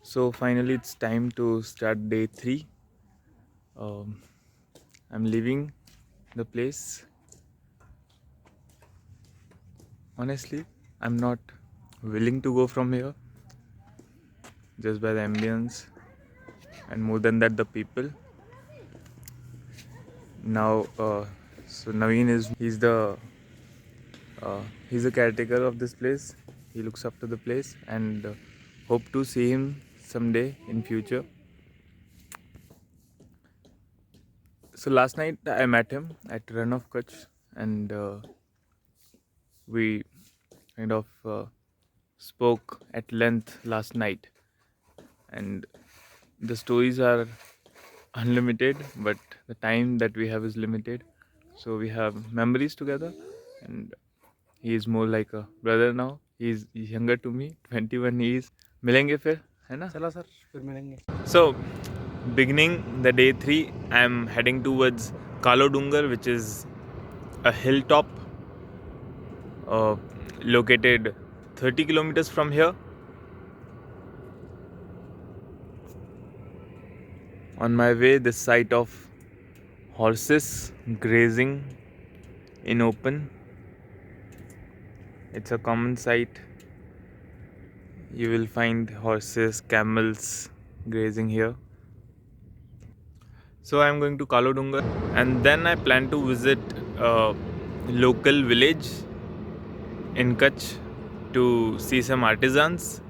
So finally it's time to start day 3. um, I'm leaving the place. Honestly, I'm not willing to go from here just by the ambience, and more than that, the people. Now so Naveen is he's the caretaker of this place. He looks after the place, and hope to see him someday in future. So last night I met him at Rann of Kutch, and we kind of spoke at length last night. And the stories are unlimited, but the time that we have is limited. So we have memories together, and he is more like a brother now. He's younger to me, 21 he is. मिलेंगे फिर, है ना? चला sir, फिर मिलेंगे. So, beginning the day 3, I am heading towards Kalo Dungar, which is a hilltop located 30 kilometers from here. On my way, this sight of horses grazing in open. It's a common sight. You will find horses, camels grazing here. So I am going to Kalo Dungar, and then I plan to visit a local village in Kutch to see some artisans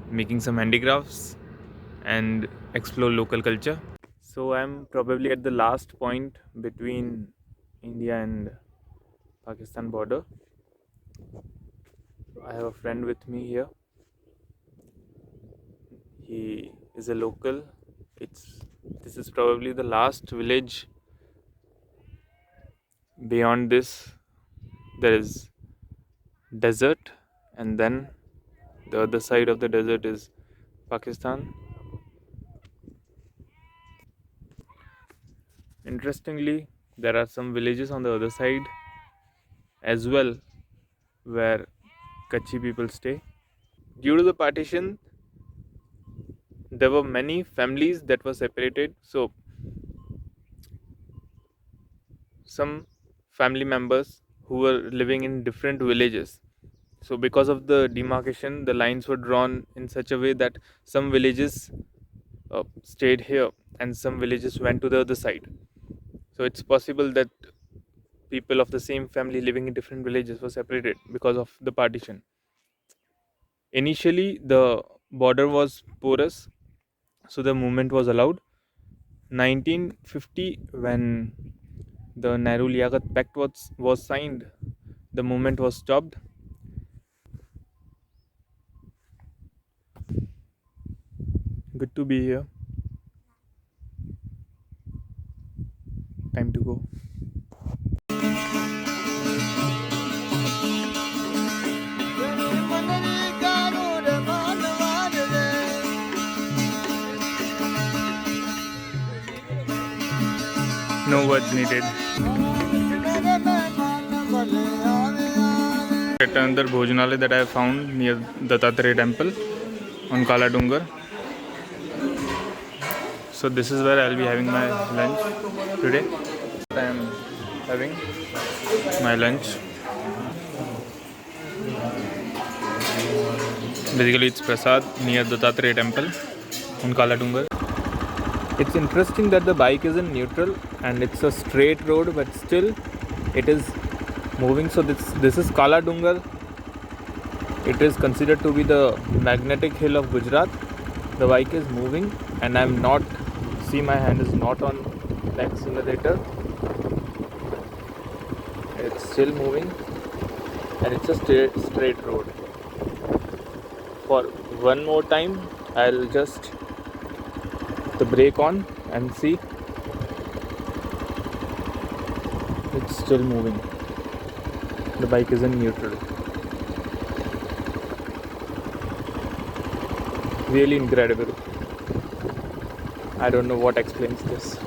making some handicrafts and explore local culture. So I'm probably at the last point between India and Pakistan border. I have a friend with me here. He is a local. This is probably the last village. Beyond this, there is desert, and then the other side of the desert is Pakistan. Interestingly, there are some villages on the other side as well where Kutchi people stay. Due to the partition, there were many families that were separated. So, some family members who were living in different villages. So, because of the demarcation, the lines were drawn in such a way that some villages stayed here and some villages went to the other side. So, it's possible that people of the same family living in different villages were separated because of the partition. Initially, the border was porous, so the movement was allowed. 1950, when the Nehru Liaquat Pact was signed, the movement was stopped. Good to be here. Time to go. No words needed. At another bhojanalaya that I have found near Dattatreya temple on Kala Dungar. So this is where I'll be having my lunch today. I am having my lunch. Basically, it's prasad near Dattatreya temple on Kala Dungar. It's interesting that the bike is in neutral and it's a straight road, but still it is moving. So this is Kala Dungar. It is considered to be the magnetic hill of Gujarat. The bike is moving, and I'm not. See, my hand is not on the accelerator. It's still moving, and it's a straight road. For one more time, I'll just the brake on and see. It's still moving. The bike is in neutral. Really incredible. I don't know what explains this.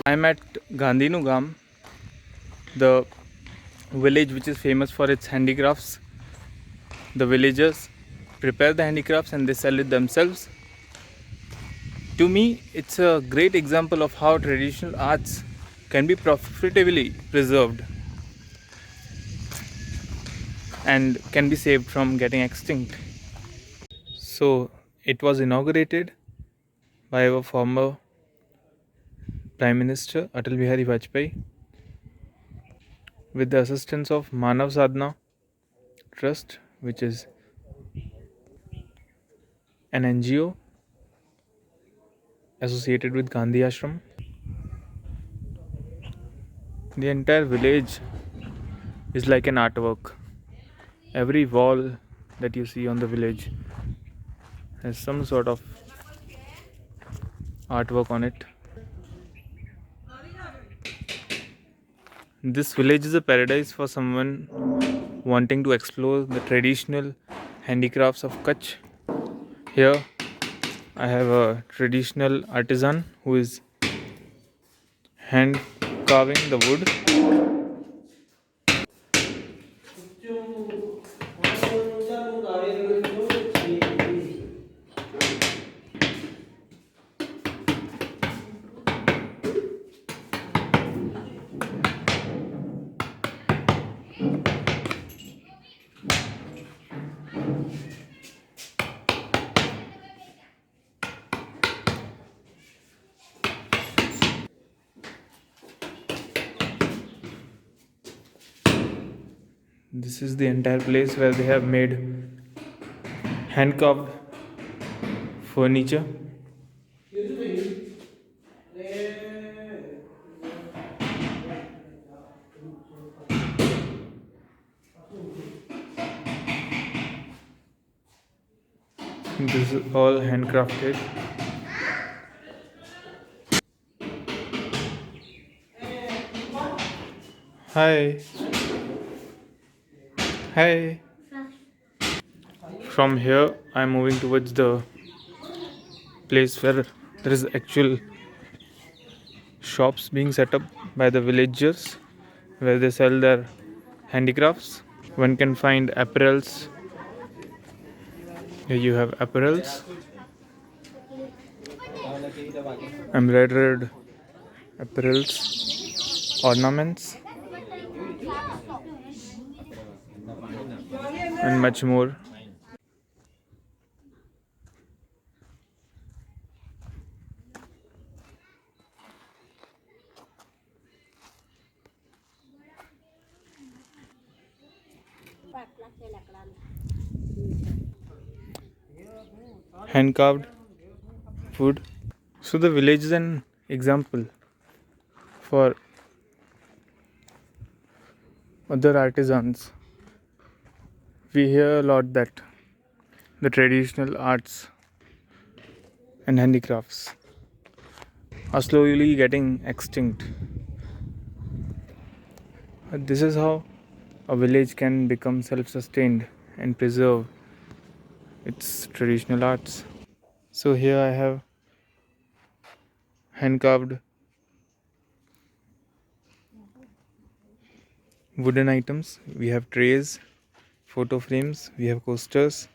I'm at Gandhinugam, the village which is famous for its handicrafts. The villagers prepare the handicrafts and they sell it themselves. To me, it's a great example of how traditional arts can be profitably preserved and can be saved from getting extinct. So, it was inaugurated by our former Prime Minister Atal Bihari Vajpayee with the assistance of Manav Sadhana Trust, which is an NGO associated with Gandhi Ashram. The entire village is like an artwork. Every wall that you see on the village has some sort of artwork on it. This village is a paradise for someone wanting to explore the traditional handicrafts of Kutch. Here I have a traditional artisan who is hand carving the wood. This is the entire place where they have made hand carved furniture. This is all handcrafted. Hi. Hi. From here, I'm moving towards the place where there is actual shops being set up by the villagers where they sell their handicrafts. One can find apparels. Here you have apparels, embroidered apparels, ornaments, and much more. Hand carved food. So the village is an example for other artisans. We hear a lot that the traditional arts and handicrafts are slowly getting extinct. This is how a village can become self-sustained and preserve its traditional arts. So here I have hand carved wooden items. We have trays, photo frames, we have coasters.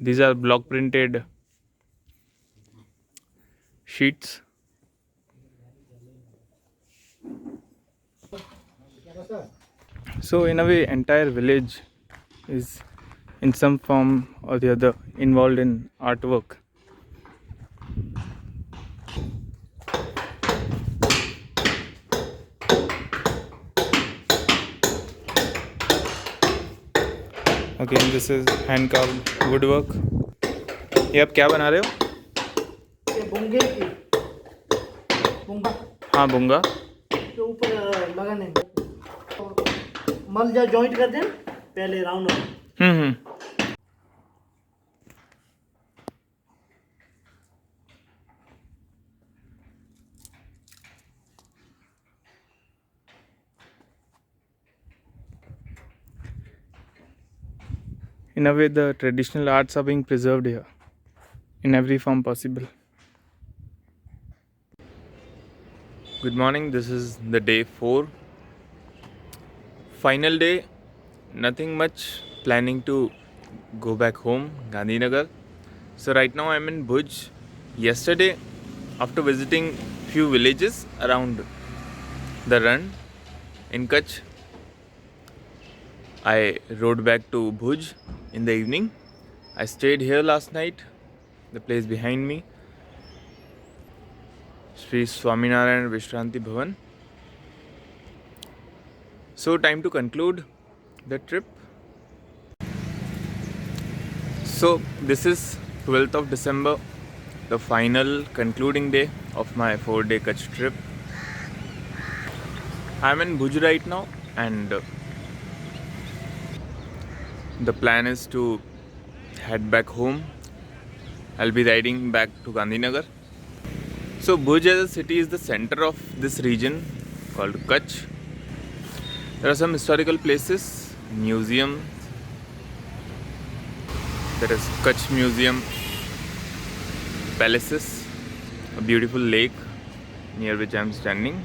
These are block printed sheets. So in a way, entire village is in some form or the other involved in artwork. Again, this is hand carved woodwork. ये आप क्या बना रहे हो? ये बुंगे की बुंगा हाँ बुंगा के ऊपर लगाने मल जा जॉइंट कर दें पहले round hmm In a way, the traditional arts are being preserved here in every form possible. Good morning, this is the day 4 Final day, nothing much, planning to go back home, Gandhinagar. So right now I'm in Bhuj. Yesterday, after visiting few villages around the Rann in Kutch, I rode back to Bhuj in the evening. I stayed here last night, the place behind me, Sri Swaminarayan Vishranti Bhavan. So time to conclude the trip. So this is 12th of December, the final concluding day of my 4-day Kutch trip. I'm in Bhuj right now, and the plan is to head back home. I'll be riding back to Gandhinagar. So Bhuj as a city is the center of this region called Kutch. There are some historical places, museums. There is Kutch Museum, palaces, a beautiful lake near which I am standing,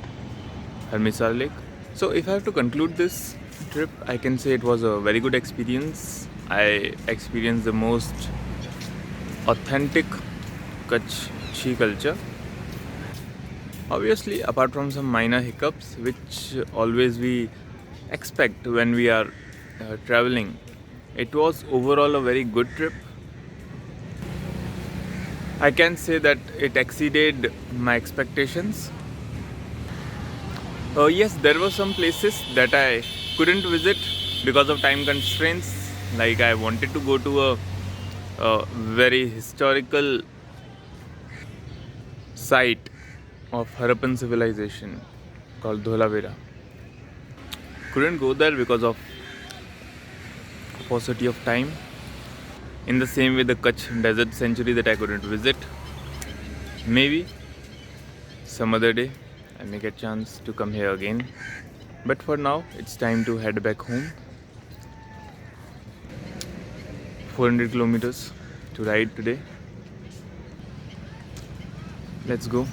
Harmisar Lake. So if I have to conclude this trip, I can say it was a very good experience. I experienced the most authentic Kutchi culture. Obviously, apart from some minor hiccups, which always we expect when we are traveling, it was overall a very good trip. I can say that it exceeded my expectations. Yes, there were some places that I couldn't visit because of time constraints. Like I wanted to go to a very historical site of Harappan civilization called Dholavira. Couldn't go there because of paucity of time. In the same way, the Kutch Desert Sanctuary that I couldn't visit. Maybe some other day I may get chance to come here again. But for now, it's time to head back home. 400 kilometers to ride today. Let's go.